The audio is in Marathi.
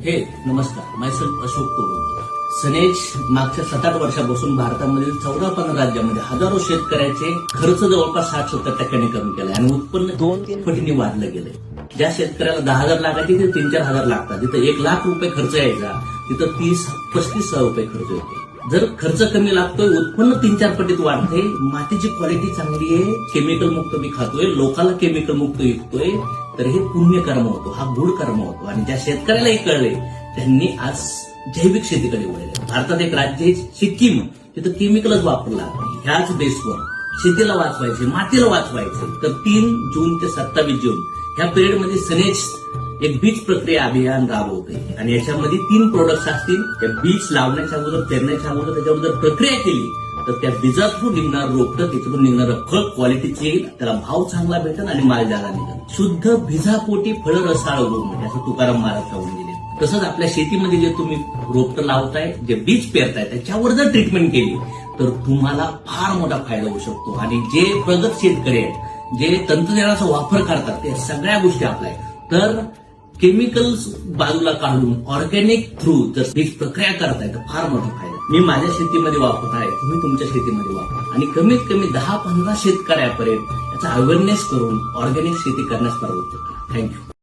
हे नमस्कार, मायसेल्फ अशोक तोडुलकर. सनेज मागच्या 7-8 वर्षापासून भारतामधील 14-15 राज्यामध्ये हजारो शेतकऱ्याचे खर्च जवळपास 60-70% कमी केलाय आणि उत्पन्न 2-3 पटीने वाढलं गेलंय. ज्या शेतकऱ्याला 10,000 लागायचे तिथे 3-4 लागतात, जिथं 1 लाख रुपये खर्च यायचा तिथं 30-35 रुपये खर्च येतो. जर खर्च कमी लागतोय, उत्पन्न 3-4 पटीत वाढते, मातीची क्वालिटी चांगली आहे, केमिकल मुक्त मी खातोय, लोकांना केमिकल मुक्त विकतोय, तर हे पुण्यकर्म होतो, हा गुड कर्म होतो. आणि ज्या शेतकऱ्यालाही कळले त्यांनी आज जैविक शेतीकडे वळले. भारतात एक राज्य आहे सिक्कीम, तिथं केमिकलच वापरला. ह्याच बेसवर शेतीला वाचवायचे, मातीला वाचवायचे, तर 3 जून ते 27 जून ह्या पिरियडमध्ये सनेज एक बीज प्रक्रिया अभियान राबवते आणि याच्यामध्ये 3 प्रोडक्ट्स असतील. त्या बीज लावण्याच्या अगोदर, पेरण्याच्या अगोदर त्याच्यावर जर प्रक्रिया केली तर त्या बीजातून निघणार रोपटं, त्याच्यातून निघणारं फळ क्वालिटीचे येईल, त्याला भाव चांगला भेटेल आणि माल जागा निघेल. शुद्ध बीजापोटी फळं रसाळ उगवून म्हणजे असं तुकाराम महाराज सांगून गेले. तसंच आपल्या शेतीमध्ये जे तुम्ही रोपटं लावताय, जे बीज पेरताय, त्याच्यावर जर ट्रीटमेंट केली तर तुम्हाला फार मोठा फायदा होऊ शकतो. आणि जे प्रगत शेतकरी आहेत, जे तंत्रज्ञानाचा वापर करतात, ते सगळ्या गोष्टी आपल्या तर केमिकल्स बाजूला काढून ऑर्गॅनिक थ्रू जर बीज प्रक्रिया करताय तर फार मोठा फायदा. मी माझ्या शेतीमध्ये वापरत आहे, तुम्ही तुमच्या शेतीमध्ये वापरा आणि कमीत कमी 10-15 शेतकऱ्यापर्यंत याचा अवेअरनेस करून ऑर्गॅनिक शेती करण्यास प्रवृत्त करा. थँक्यू.